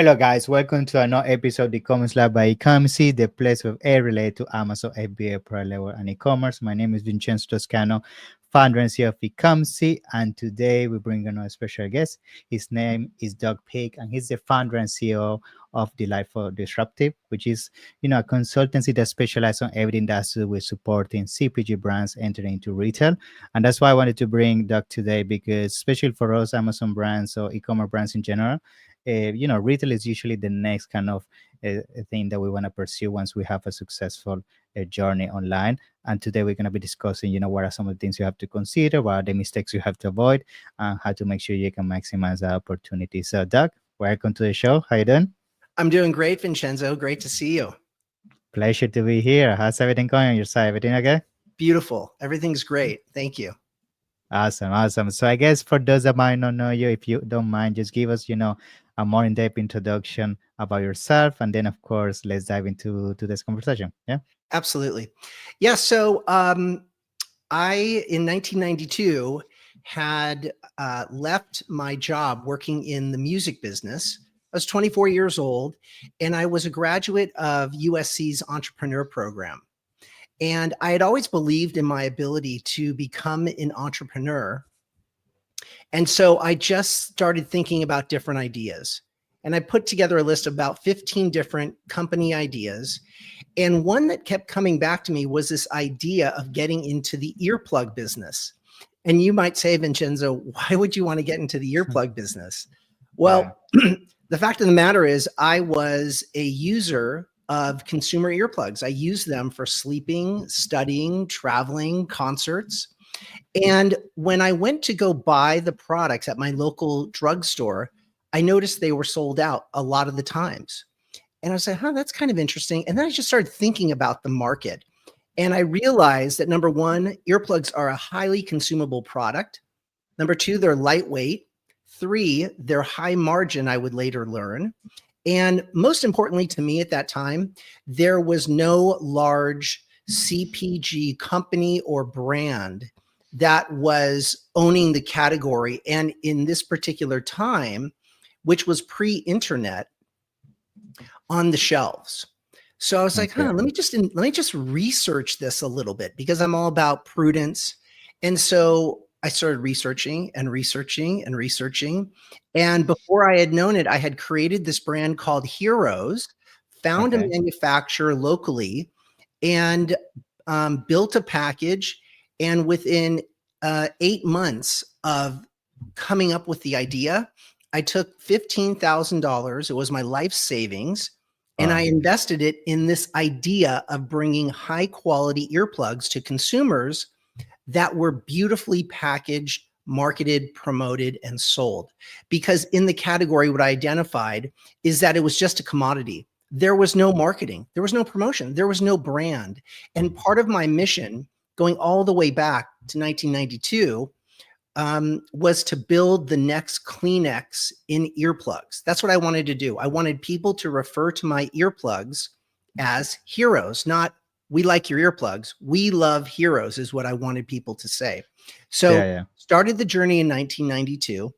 Hello, guys. Welcome to another episode of eCommerce Lab by Ecomcy, the place with a related to Amazon FBA product level and e-commerce. My name is Vincenzo Toscano, founder and CEO of Ecomcy, and today we bring on a special guest. His name is Doug Peak, and he's the founder and CEO of Delightfully Disruptive, which is a consultancy that specializes on everything that's to do with supporting CPG brands entering into retail. And that's why I wanted to bring Doug today, because especially for us Amazon brands or e-commerce brands in general, retail is usually the next kind of thing that we want to pursue once we have a successful journey online. And today we're going to be discussing, what are some of the things you have to consider, what are the mistakes you have to avoid, and how to make sure you can maximize the opportunity. So, Doug, welcome to the show. How you doing? I'm doing great, Vincenzo. Great to see you. Pleasure to be here. How's everything going on your side? Everything okay? Beautiful. Everything's great. Thank you. Awesome. So I guess for those that might not know you, if you don't mind, just give us, a more in-depth introduction about yourself, and then of course let's dive into this conversation. Yeah. Absolutely. Yeah. So I in 1992 had left my job working in the music business. I was 24 years old, and I was a graduate of USC's entrepreneur program. And I had always believed in my ability to become an entrepreneur. And so I just started thinking about different ideas. And I put together a list of about 15 different company ideas. And one that kept coming back to me was this idea of getting into the earplug business. And you might say, Vincenzo, why would you want to get into the earplug business? Well, the fact of the matter is I was a user of consumer earplugs. I use them for sleeping, studying, traveling, concerts. And when I went to go buy the products at my local drugstore, I noticed they were sold out a lot of the times. And I was like, that's kind of interesting. And then I just started thinking about the market. And I realized that number one, earplugs are a highly consumable product. Number two, they're lightweight. Three, they're high margin, I would later learn. And most importantly to me at that time, there was no large CPG company or brand that was owning the category. And in this particular time, which was pre-internet, on the shelves. So I was like, let me just research this a little bit, because I'm all about prudence. And so I started researching. And before I had known it, I had created this brand called Heroes, found a manufacturer locally, and built a package. And within 8 months of coming up with the idea, I took $15,000. It was my life savings. And I invested it in this idea of bringing high quality earplugs to consumers that were beautifully packaged, marketed, promoted, and sold. Because in the category, what I identified is that it was just a commodity. There was no marketing, there was no promotion, there was no brand. And part of my mission, going all the way back to 1992, was to build the next Kleenex in earplugs. That's what I wanted to do. I wanted people to refer to my earplugs as heroes, not "we like your earplugs." "We love heroes" is what I wanted people to say. So started the journey in 1992.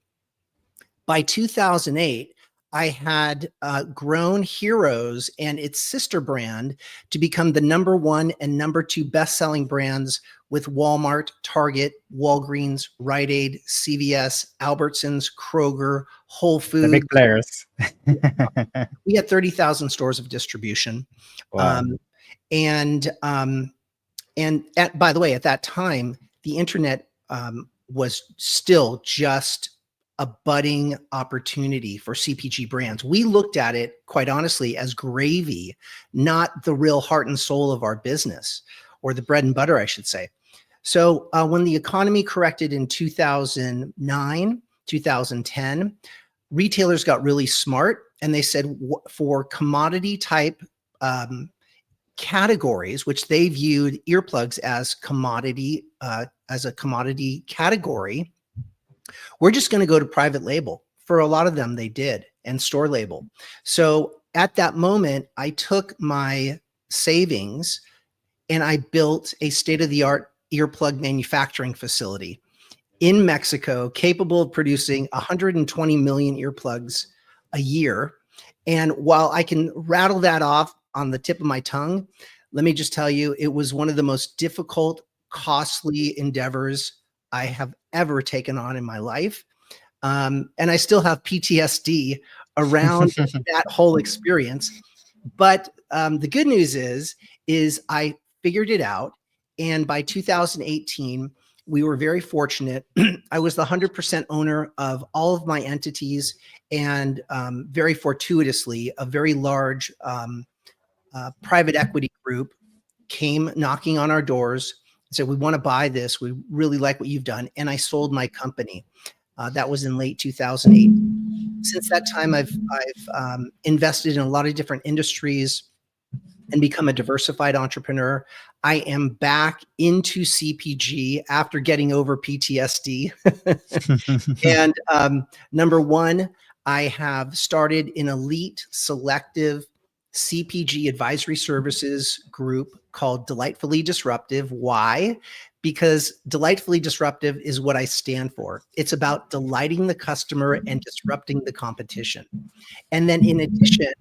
By 2008, I had grown Heroes and its sister brand to become the number one and number two best-selling brands with Walmart, Target, Walgreens, Rite Aid, CVS, Albertsons, Kroger, Whole Foods. The big players. We had 30,000 stores of distribution. Wow. By the way, at that time, the internet was still just a budding opportunity for CPG brands. We looked at it, quite honestly, as gravy, not the real heart and soul of our business, or the bread and butter, I should say. So when the economy corrected in 2009, 2010, retailers got really smart, and they said for commodity type categories, which they viewed earplugs as a commodity category, we're just going to go to private label. For a lot of them, they did, and store label. So at that moment, I took my savings and I built a state-of-the-art earplug manufacturing facility in Mexico, capable of producing 120 million earplugs a year. And while I can rattle that off on the tip of my tongue, let me just tell you, it was one of the most difficult, costly endeavors I have ever taken on in my life. And I still have PTSD around that whole experience. But the good news is I figured it out. And by 2018, we were very fortunate. I was the 100% owner of all of my entities, and very fortuitously, a very large private equity group came knocking on our doors and said, "We want to buy this. We really like what you've done." And I sold my company. That was in late 2008. Since that time, I've invested in a lot of different industries and become a diversified entrepreneur. I am back into CPG after getting over PTSD. And number one, I have started an elite selective CPG advisory services group called Delightfully Disruptive. Why? Because Delightfully Disruptive is what I stand for. It's about delighting the customer and disrupting the competition. And then in addition,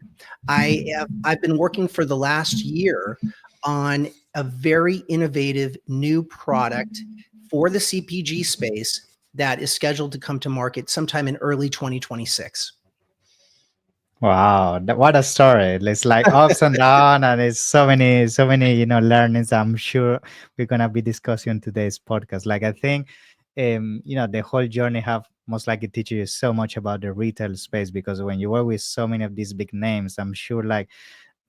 I've been working for the last year on a very innovative new product for the CPG space that is scheduled to come to market sometime in early 2026. Wow, what a story. It's like ups and downs, and it's so many, learnings I'm sure we're gonna be discussing on today's podcast. Like I think the whole journey have most likely teach you so much about the retail space, because when you work with so many of these big names, I'm sure like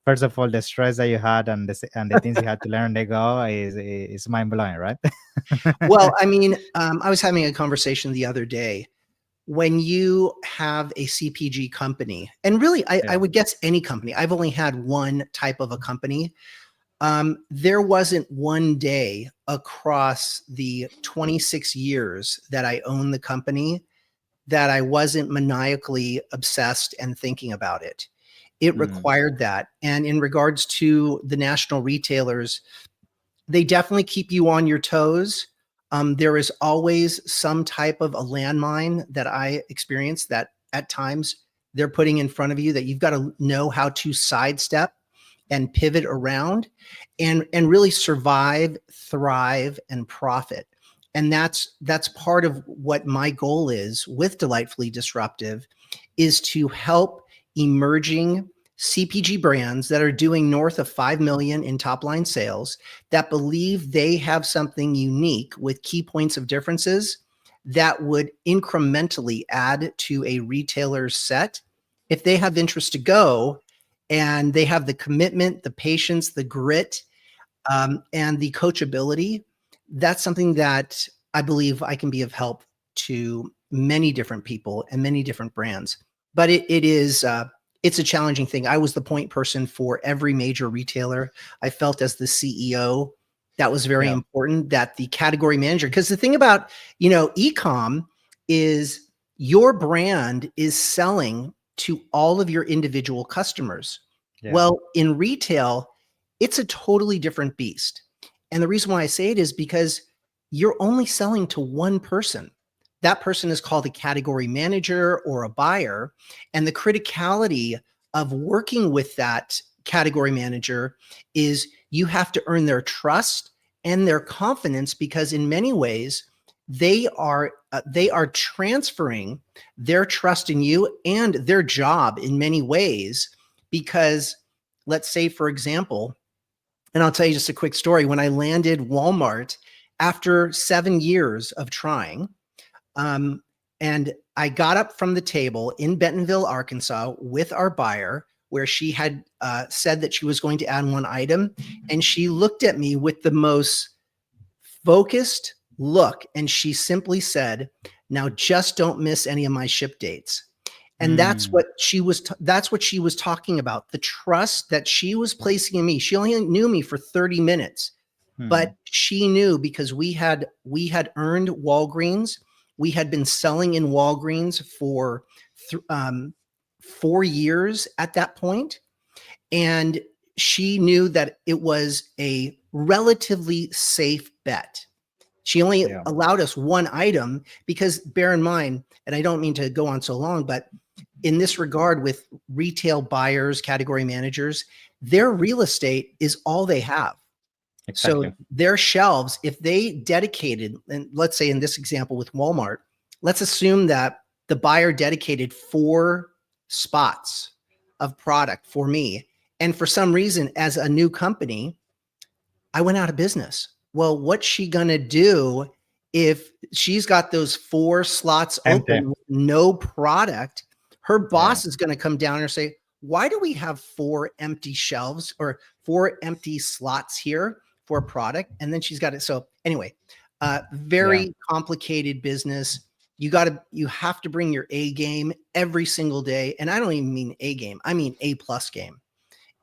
first of all the stress that you had and the things you had to learn they go is mind blowing, right? Well, I mean, I was having a conversation the other day. When you have a CPG company, and really, I Yeah. would guess any company, I've only had one type of a company. There wasn't one day across the 26 years that I owned the company that I wasn't maniacally obsessed and thinking about it. It Mm, required that. And in regards to the national retailers, they definitely keep you on your toes. There is always some type of a landmine that I experience that at times they're putting in front of you that you've got to know how to sidestep and pivot around and really survive, thrive, and profit. And that's part of what my goal is with Delightfully Disruptive, is to help emerging CPG brands that are doing north of 5 million in top line sales, that believe they have something unique with key points of differences that would incrementally add to a retailer's set. If they have interest to go, and they have the commitment, the patience, the grit, and the coachability, that's something that I believe I can be of help to many different people and many different brands. But it is it's a challenging thing. I was the point person for every major retailer. I felt as the CEO that was very yeah. important, that the category manager, because the thing about ecom is your brand is selling to all of your individual customers. Yeah. Well, in retail, it's a totally different beast. And the reason why I say it is because you're only selling to one person. That person is called a category manager or a buyer. And the criticality of working with that category manager is you have to earn their trust and their confidence, because in many ways they are transferring their trust in you and their job in many ways. Because let's say, for example, and I'll tell you just a quick story. When I landed Walmart after 7 years of trying, um, and I got up from the table in Bentonville, Arkansas, with our buyer, where she had said that she was going to add one item, and she looked at me with the most focused look, and she simply said, "Now just don't miss any of my ship dates." And Mm, that's what she was talking about, the trust that she was placing in me. She only knew me for 30 minutes, mm, but she knew, because we had earned Walgreens. We had been selling in Walgreens for 4 years at that point, and she knew that it was a relatively safe bet. She only yeah. allowed us one item because, bear in mind, and I don't mean to go on so long, but in this regard with retail buyers, category managers, their real estate is all they have. So Exactly. their shelves, if they dedicated, and let's say in this example with Walmart, let's assume that the buyer dedicated 4 spots of product for me. And for some reason, as a new company, I went out of business. Well, what's she gonna do if she's got those 4 slots Empty. open with no product? Her Yeah. boss is gonna come down and say, why do we have 4 empty shelves or 4 empty slots here for a product? And then she's got it. So anyway, Yeah. very complicated business. You have to bring your A game every single day. And I don't even mean A game, I mean A+ game.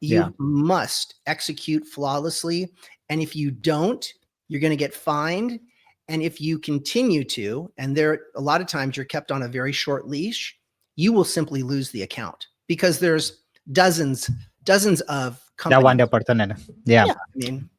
Yeah. You must execute flawlessly. And if you don't, you're going to get fined. And if you continue to, and there a lot of times you're kept on a very short leash, you will simply lose the account because there's dozens of That one companies. the opportunity. Yeah. Yeah, I mean,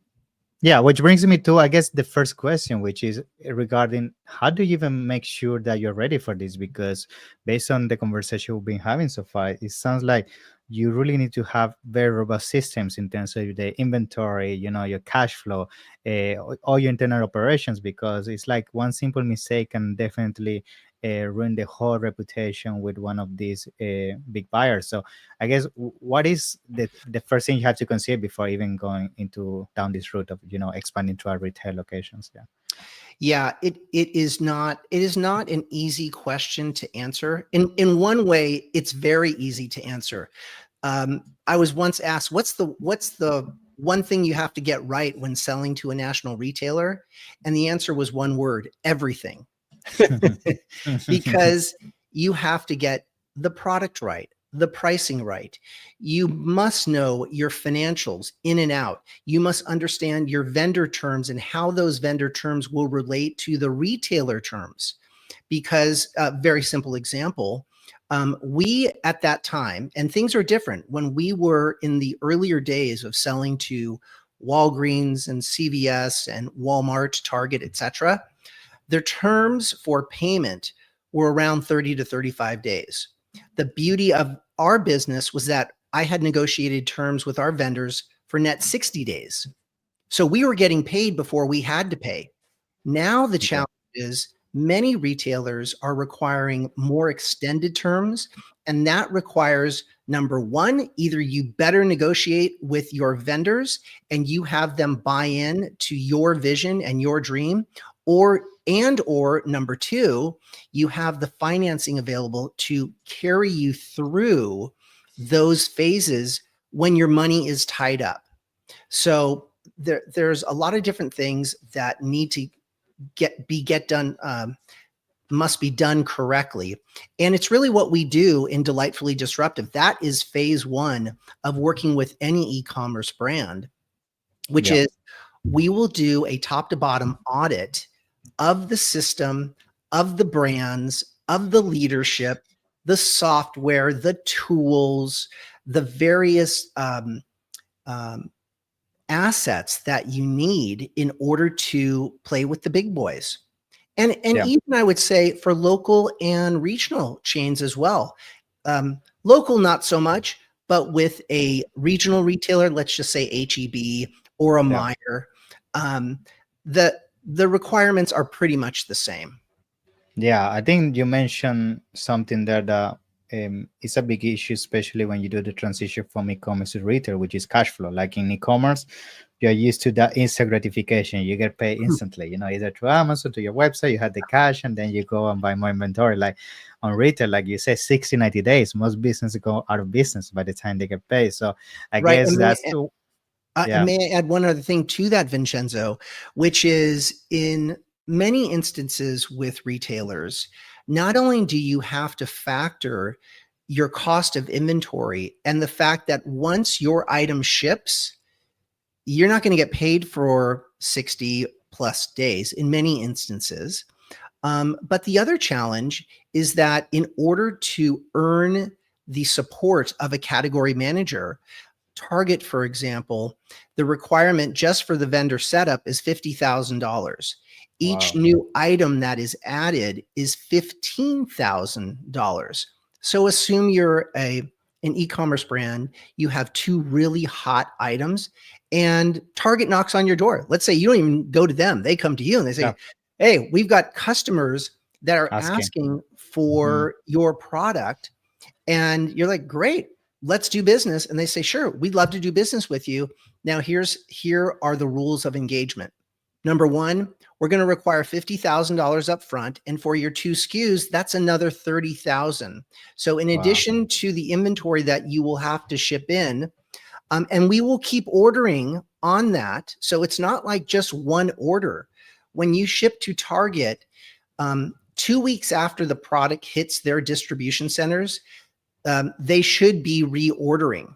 Yeah, which brings me to, I guess, the first question, which is regarding how do you even make sure that you're ready for this? Because based on the conversation we've been having so far, it sounds like you really need to have very robust systems in terms of the inventory, your cash flow, all your internal operations, because it's like one simple mistake can definitely ruin the whole reputation with one of these big buyers. So I guess what is the first thing you have to consider before even going into down this route of expanding to our retail locations? Yeah. yeah, it is not an easy question to answer. In one way, it's very easy to answer. I was once asked, what's the one thing you have to get right when selling to a national retailer? And the answer was one word: everything. Because you have to get the product right, the pricing right. You must know your financials in and out. You must understand your vendor terms and how those vendor terms will relate to the retailer terms. Because very simple example, we at that time, and things are different when we were in the earlier days of selling to Walgreens and CVS and Walmart, Target, etc. Their terms for payment were around 30 to 35 days. The beauty of our business was that I had negotiated terms with our vendors for net 60 days. So we were getting paid before we had to pay. Now the Okay. challenge is many retailers are requiring more extended terms, and that requires number one, either you better negotiate with your vendors and you have them buy in to your vision and your dream, or number two, you have the financing available to carry you through those phases when your money is tied up. So there's a lot of different things that need to get done, must be done correctly. And it's really what we do in Delightfully Disruptive. That is phase one of working with any e-commerce brand, which Yeah. is we will do a top to bottom audit of the system, of the brands, of the leadership, the software, the tools, the various um, assets that you need in order to play with the big boys. And Yeah. even I would say for local and regional chains as well. Local, not so much, but with a regional retailer, let's just say HEB or a Yeah. Meyer, um, the the requirements are pretty much the same. Yeah, I think you mentioned something there that is a big issue, especially when you do the transition from e-commerce to retail, which is cash flow. Like in e-commerce, you're used to that instant gratification. You get paid instantly, either through Amazon, to your website, you have the cash, and then you go and buy more inventory. Like on retail, like you say, 60, 90 days, most businesses go out of business by the time they get paid. So I Right. guess that's, And yeah, may I add one other thing to that, Vincenzo, which is in many instances with retailers, not only do you have to factor your cost of inventory and the fact that once your item ships, you're not going to get paid for 60 plus days in many instances. But the other challenge is that in order to earn the support of a category manager, Target, for example, the requirement just for the vendor setup is $50,000. Each wow. new item that is added is $15,000. So assume you're an e-commerce brand, you have two really hot items, and Target knocks on your door. Let's say you don't even go to them. They come to you and they Yeah. say, hey, we've got customers that are Asking. asking Hmm. for your product. And you're like, great, let's do business. And they say, sure, we'd love to do business with you. Now here are the rules of engagement. Number one, we're going to require $50,000 up front. And for your two SKUs, that's another $30,000. So in Wow. addition to the inventory that you will have to ship in, and we will keep ordering on that. So it's not like just one order. When you ship to Target, 2 weeks after the product hits their distribution centers, they should be reordering.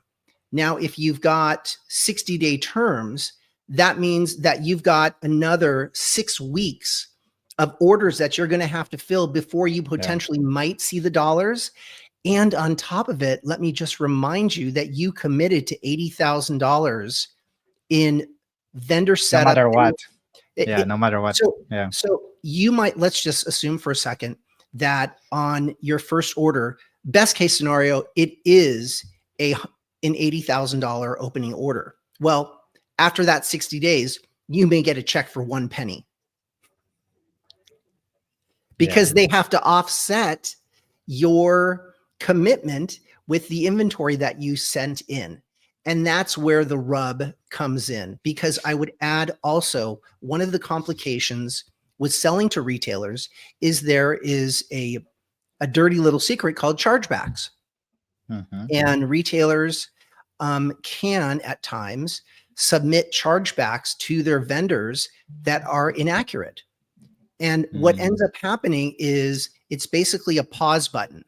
Now, if you've got 60-day terms, that means that you've got another 6 weeks of orders that you're going to have to fill before you Yeah. potentially might see the dollars. And on top of it, let me just remind you that you committed to $80,000 in vendor No setup. matter And what. Yeah. No matter what. so, Yeah. so you might, let's just assume for a second that on your first order, best case scenario, it is an $80,000 opening order. Well, after that 60 days, you may get a check for 1 penny Yeah. because they have to offset your commitment with the inventory that you sent in. And that's where the rub comes in, because I would add also one of the complications with selling to retailers is there is a dirty little secret called chargebacks. Hmm. And retailers can at times submit chargebacks to their vendors that are inaccurate. And what ends Mm. up happening is it's basically a pause button.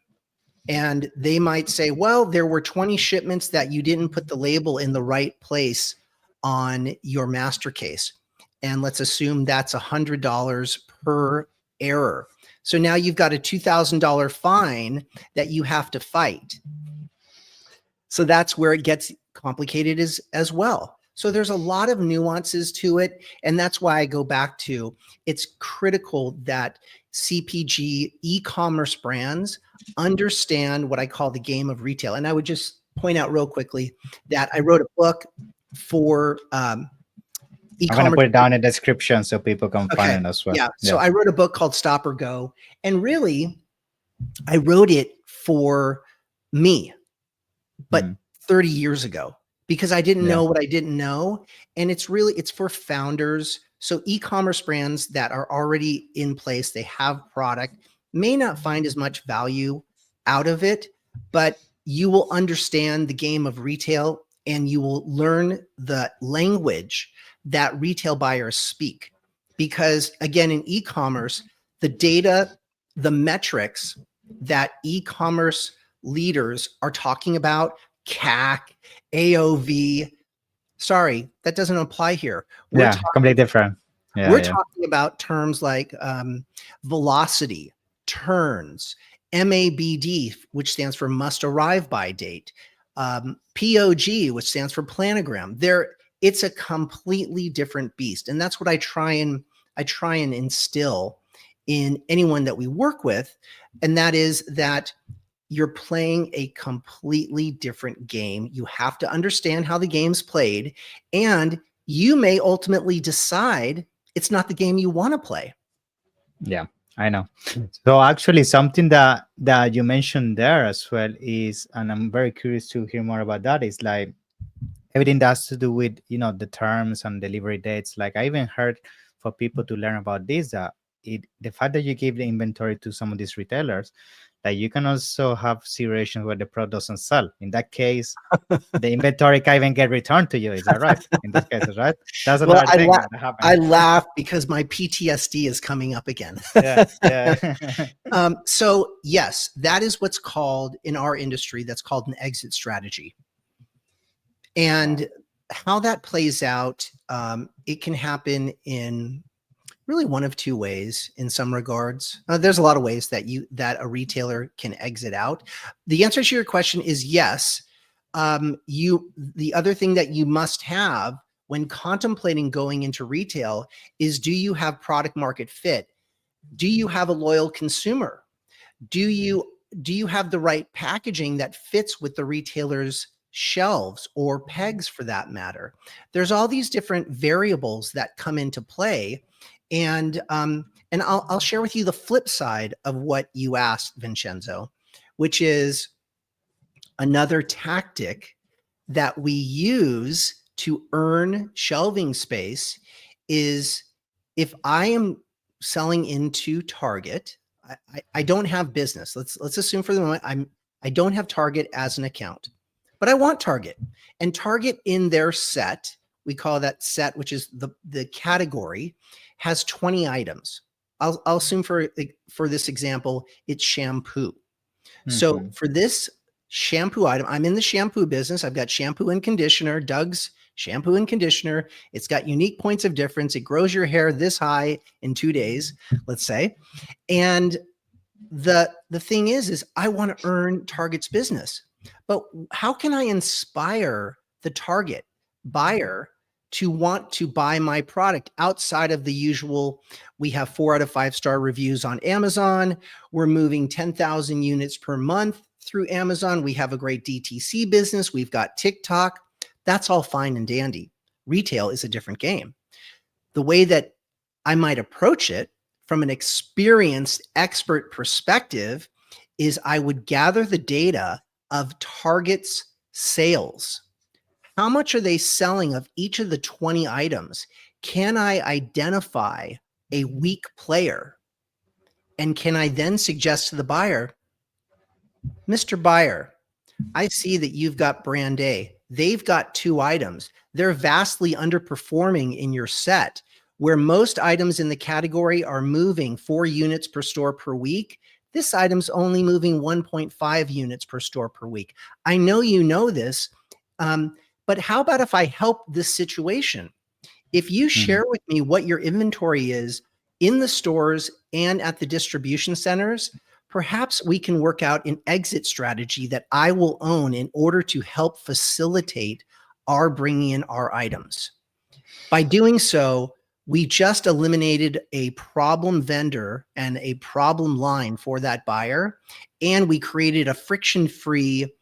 And they might say, well, there were 20 shipments that you didn't put the label in the right place on your master case. And let's assume that's $100 per error. So now you've got a $2,000 fine that you have to fight. So that's where it gets complicated as well. So there's a lot of nuances to it. And that's why I go back to it's critical that CPG e-commerce brands understand what I call the game of retail. And I would just point out real quickly that I wrote a book for I'm gonna e-commerce. put it down in the description so people can find Okay. it as well. Yeah. So Yeah. I wrote a book called Stop or Go. And really, I wrote it for me, but Mm. 30 years ago, because I didn't Yeah. know what I didn't know. And it's for founders. So e-commerce brands that are already in place, they have product, may not find as much value out of it, but you will understand the game of retail and you will learn the language that retail buyers speak. Because again, in e-commerce, the data, the metrics that e-commerce leaders are talking about, CAC, AOV. Sorry, that doesn't apply here. Yeah. Completely different. Yeah. We're Yeah. talking about terms like velocity, turns, MABD, which stands for must arrive by date, POG, which stands for planogram. It's a completely different beast, and that's what I try and instill in anyone that we work with, and that is that you're playing a completely different game. You have to understand how the game's played, and you may ultimately decide it's not the game you want to play. Yeah. I know. So actually, something that you mentioned there as well is, and I'm very curious to hear more about that. Is like everything that has to do with the terms and delivery dates. Like I even heard for people to learn about this that the fact that you give the inventory to some of these retailers, that you can also have situations where the product doesn't sell. In that case, the inventory can even get returned to you. Is that right? In those cases, right? That's Well, another thing that I happens. laugh because my PTSD is coming up again. Yeah, yeah. So yes, that is what's called in our industry, that's called an exit strategy. And Wow. how that plays out, it can happen in really one of two ways in some regards. There's a lot of ways that a retailer can exit out. The answer to your question is yes. The other thing that you must have when contemplating going into retail is, do you have product market fit? Do you have a loyal consumer? Do you do you have the right packaging that fits with the retailer's shelves or pegs for that matter? There's all these different variables that come into play. And I'll share with you the flip side of what you asked, Vincenzo, which is another tactic that we use to earn shelving space is if I am selling into Target, I don't have business. Let's assume for the moment I don't have Target as an account, but I want Target. And Target in their set, we call that set, which is the category, has 20 items. I'll assume for this example, it's shampoo. So for this shampoo item, I'm in the shampoo business. I've got shampoo and conditioner, Doug's shampoo and conditioner. It's got unique points of difference. It grows your hair this high in 2 days, let's say. And the thing is I want to earn Target's business. But how can I inspire the Target buyer to want to buy my product outside of the usual? We have 4 out of 5 star reviews on Amazon. We're moving 10,000 units per month through Amazon. We have a great DTC business. We've got TikTok. That's all fine and dandy. Retail is a different game. The way that I might approach it from an experienced expert perspective is I would gather the data of Target's sales. How much are they selling of each of the 20 items? Can I identify a weak player? And can I then suggest to the buyer, Mr. Buyer, I see that you've got brand A. They've got 2 items. They're vastly underperforming in your set, where most items in the category are moving 4 units per store per week. This item's only moving 1.5 units per store per week. I know you know this, but how about if I help this situation? If you share with me what your inventory is in the stores and at the distribution centers, perhaps we can work out an exit strategy that I will own in order to help facilitate our bringing in our items. By doing so, we just eliminated a problem vendor and a problem line for that buyer, and we created a friction-free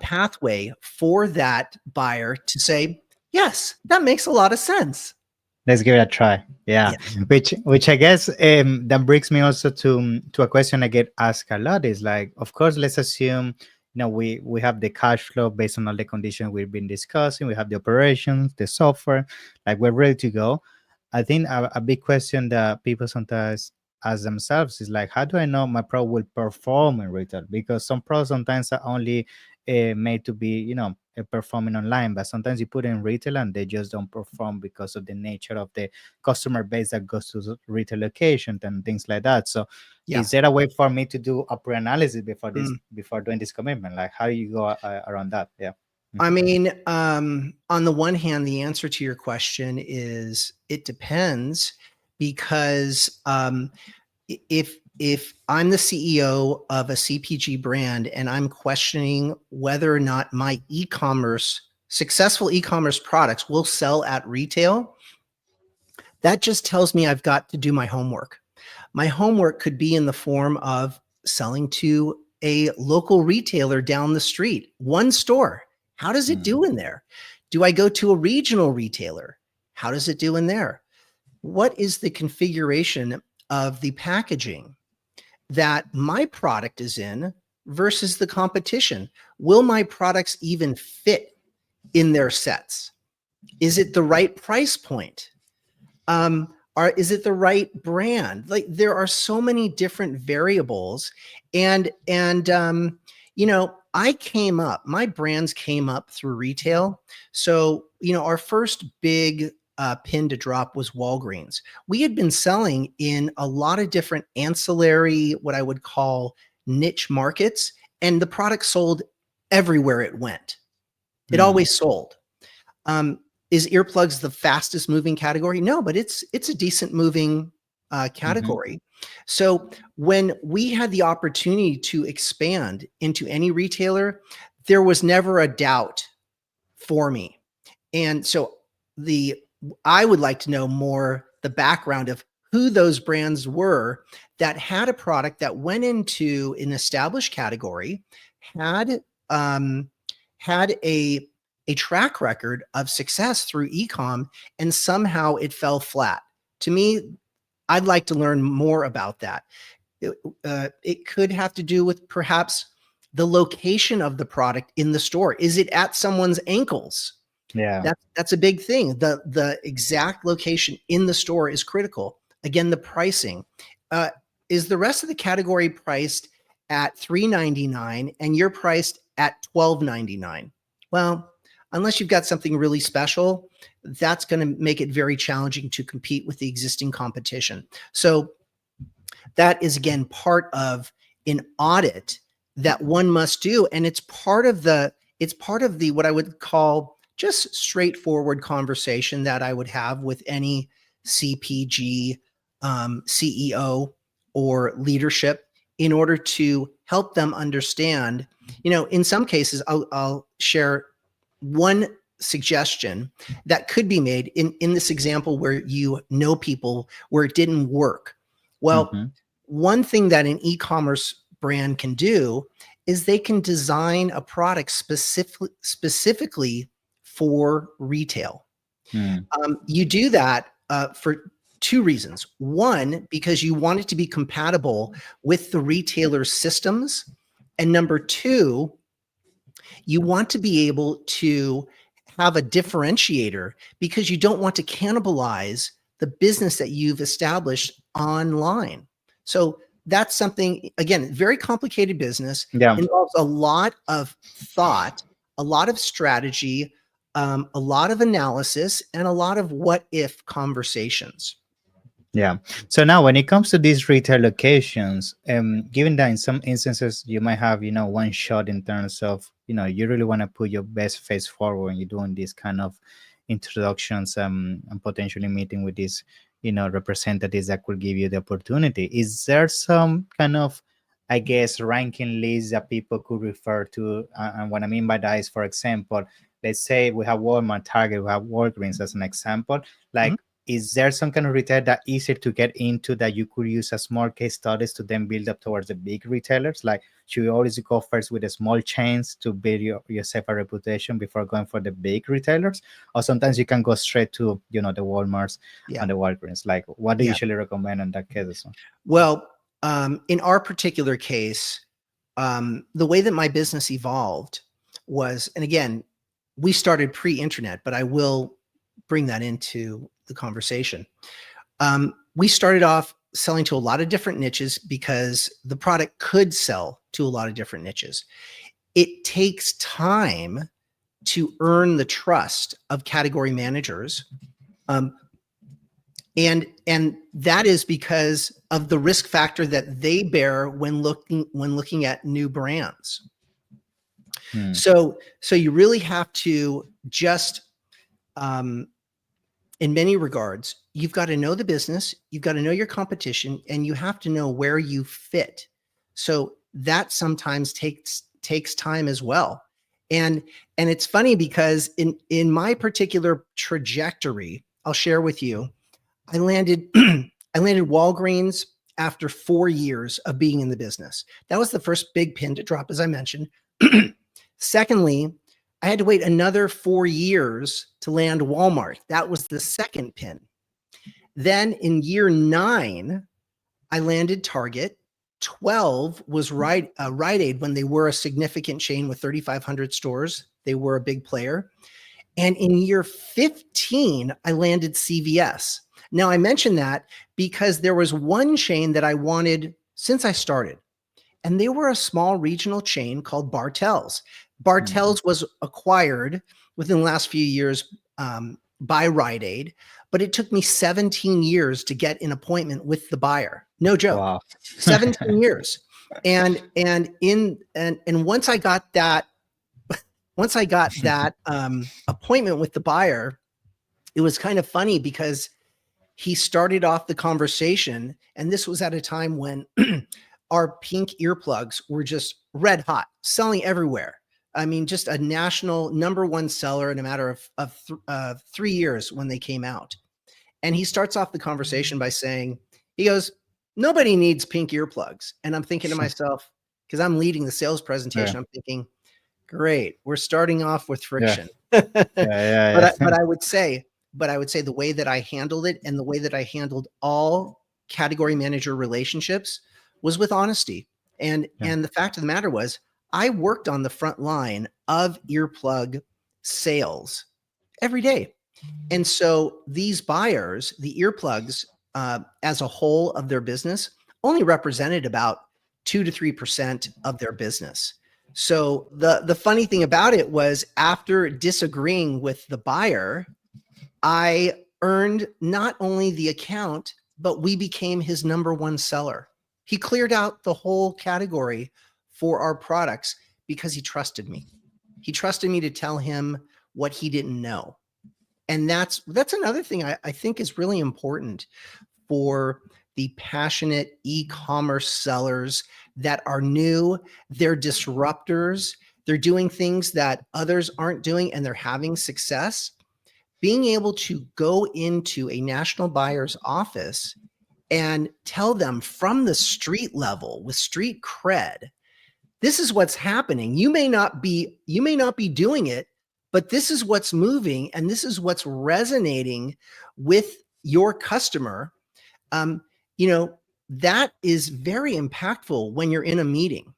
pathway for that buyer to say, yes, that makes a lot of sense. Let's give it a try. Yeah, which I guess that brings me also to a question I get asked a lot. Is like, of course, let's assume we have the cash flow based on all the conditions we've been discussing. We have the operations, the software, like we're ready to go. I think a big question that people sometimes ask themselves is like, how do I know my product will perform in retail? Because some products sometimes are only made to be, performing online, but sometimes you put in retail and they just don't perform because of the nature of the customer base that goes to the retail location and things like that. So is there a way for me to do a pre-analysis before doing this commitment? Like, how do you go around that? Yeah. I mean, on the one hand, the answer to your question is it depends, because if I'm the CEO of a CPG brand and I'm questioning whether or not my successful e-commerce products will sell at retail, that just tells me I've got to do my homework. My homework could be in the form of selling to a local retailer down the street, one store. How does it do in there? Do I go to a regional retailer? How does it do in there? What is the configuration of the packaging that my product is in versus the competition? Will my products even fit in their sets? Is it the right price point? Is it the right brand? Like, there are so many different variables, and my brands came up through retail. So, our first big pin to drop was Walgreens. We had been selling in a lot of different ancillary, what I would call niche markets, and the product sold everywhere it went. It always sold. Is earplugs the fastest moving category? No, but it's a decent moving category. So when we had the opportunity to expand into any retailer, there was never a doubt for me. And so I would like to know more the background of who those brands were that had a product that went into an established category, had had a track record of success through ecom, and somehow it fell flat. To me, I'd like to learn more about that. It could have to do with perhaps the location of the product in the store. Is it at someone's ankles? Yeah. That's a big thing. The exact location in the store is critical. Again, the pricing. Is the rest of the category priced at $3.99 and you're priced at $12.99? Well, unless you've got something really special, that's going to make it very challenging to compete with the existing competition. So that is, again, part of an audit that one must do, and it's part of the what I would call just straightforward conversation that I would have with any CPG, CEO, or leadership, in order to help them understand. In some cases, I'll share one suggestion that could be made in this example where people where it didn't work. Well, Mm-hmm. one thing that an e-commerce brand can do is they can design a product specifically for retail. Mm. You do that for two reasons. One, because you want it to be compatible with the retailer's systems. And number two, you want to be able to have a differentiator because you don't want to cannibalize the business that you've established online. So that's something, again, very complicated business, Yeah. involves a lot of thought, a lot of strategy, a lot of analysis, and a lot of what if conversations. Yeah. So now when it comes to these retail locations, given that in some instances you might have, one shot in terms of, you really want to put your best face forward when you're doing these kind of introductions, and potentially meeting with these, representatives that could give you the opportunity. Is there some kind of, I guess, ranking list that people could refer to? And what I mean by that is, for example, let's say we have Walmart, Target, we have Walgreens as an example. Mhm. Like, is there some kind of retail that easier to get into that you could use as small case studies to then build up towards the big retailers? Like, should you always go first with the small chains to build yourself a reputation before going for the big retailers? Or sometimes you can go straight to, the Walmarts Yeah. and the Walgreens. Like, what do you Yeah. usually recommend in that case? Well, in our particular case, the way that my business evolved was, and again, we started pre-internet, but I will bring that into the conversation. We started off selling to a lot of different niches because the product could sell to a lot of different niches. It takes time to earn the trust of category managers. Um, and that is because of the risk factor that they bear when looking at new brands. Hmm. So you really have to just, in many regards, you've got to know the business, you've got to know your competition, and you have to know where you fit. So that sometimes takes time as well. And it's funny because in my particular trajectory, I'll share with you, I landed I landed Walgreens after 4 years of being in the business. That was the first big pin to drop, as I mentioned. Secondly, I had to wait another 4 years to land Walmart. That was the second pin. Then in year 9, I landed Target. 12 was Rite Aid, when they were a significant chain with 3,500 stores. They were a big player. And in year 15, I landed CVS. Now, I mention that because there was one chain that I wanted since I started, and they were a small regional chain called Bartell's. Hmm. Bartell's was acquired within the last few years by Rite Aid, but it took me 17 years to get an appointment with the buyer. No joke. Wow. 17 years. And once I got that appointment with the buyer, it was kind of funny because he started off the conversation, and this was at a time when our pink earplugs were just red hot, selling everywhere. I mean, just a national #1 seller in a matter of 3 years when they came out. And he starts off the conversation by saying, he goes, nobody needs pink earplugs. And I'm thinking to myself, because I'm leading the sales Yeah. presentation, I'm thinking, great, we're starting off with Yeah. friction. Yeah. Yeah. But I would say, the way that I handled it and the way that I handled all category manager relationships was with honesty. Yeah. And the fact of the matter was, I worked on the front line of earplug sales every day. And so these buyers, the earplugs, as a whole of their business, only represented about 2 to 3% of their business. So the funny thing about it was, after disagreeing with the buyer, I earned not only the account, but we became his number one seller. He cleared out the whole category for our products because he trusted me. He trusted me to tell him what he didn't know. And that's another thing I think is really important for the passionate e-commerce sellers that are new. They're disruptors. They're doing things that others aren't doing, and they're having success. Being able to go into a national buyer's office and tell them from the street level with street cred, this is what's happening. You may not be doing it, but this is what's moving and this is what's resonating with your customer. Um, you know, that is very impactful when you're in a meeting,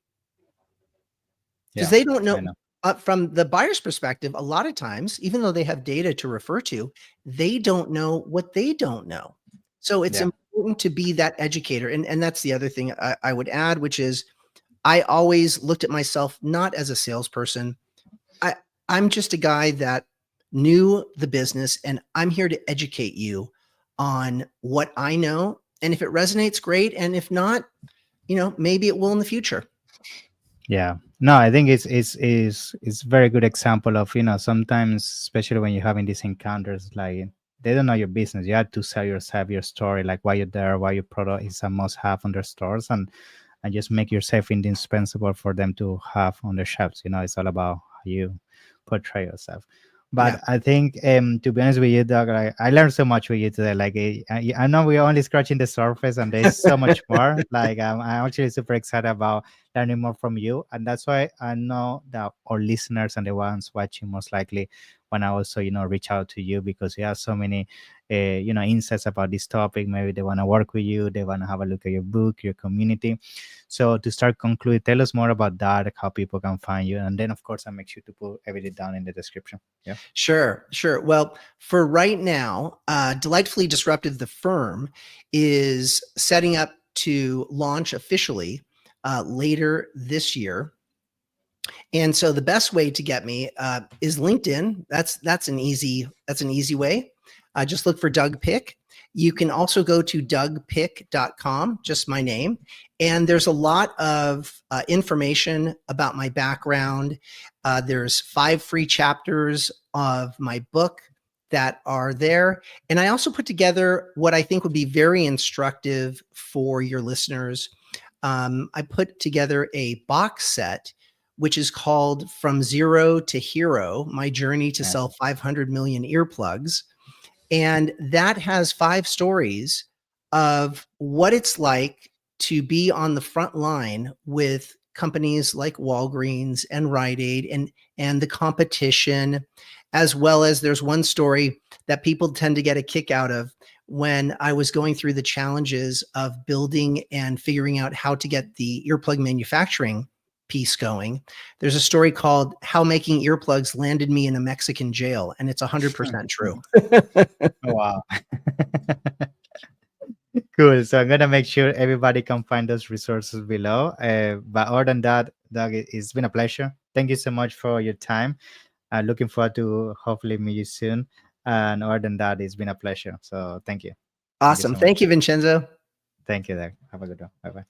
because Yeah. they don't I know. know. From the buyer's perspective, a lot of times, even though they have data to refer to, they don't know what they don't know. So it's Yeah. important to be that educator. And that's the other thing I would add, which is, I always looked at myself not as a salesperson. I, I'm just a guy that knew the business, and I'm here to educate you on what I know. And if it resonates, great. And if not, maybe it will in the future. Yeah. No, I think it's very good example of, sometimes, especially when you're having these encounters, like they don't know your business. You have to sell yourself, your story, like why you're there, why your product is a must have on their stores, and just make yourself indispensable for them to have on their shelves. It's all about how you portray yourself. Yeah. But I think, to be honest with you, Doug, I learned so much with you today. Like, I know we're only scratching the surface, and there's so much more. Like, I'm actually super excited about learning more from you, and that's why I know that our listeners and the ones watching most likely when I also reach out to you, because you have so many insights about this topic. Maybe they want to work with you, they want to have a look at your book, your community. So to start conclude, tell us more about that, how people can find you, and then of course I make sure to put everything down in the description. Yeah. Sure, sure. Well, for right now, Delightfully Disruptive, the firm, is setting up to launch officially later this year. And so the best way to get me is LinkedIn. That's an easy way. Just look for Doug Pick. You can also go to dougpick.com, just my name. And there's a lot of information about my background. There's 5 free chapters of my book that are there. And I also put together what I think would be very instructive for your listeners. I put together a box set which is called From Zero to Hero, My Journey to Nice. Sell 500 Million Earplugs. And that has 5 stories of what it's like to be on the front line with companies like Walgreens and Rite Aid and the competition, as well as there's one story that people tend to get a kick out of when I was going through the challenges of building and figuring out how to get the earplug manufacturing piece going. There's a story called How Making Earplugs Landed Me in a Mexican Jail, and it's 100% true. Oh, wow. Cool. So I'm gonna make sure everybody can find those resources below. But other than that, Doug, it's been a pleasure. Thank you so much for your time. Looking forward to hopefully meet you soon. And other than that, it's been a pleasure. So thank you. Thank you Awesome. so Thank much. you, Vincenzo. Thank you, Doug. Have a good one. Bye bye.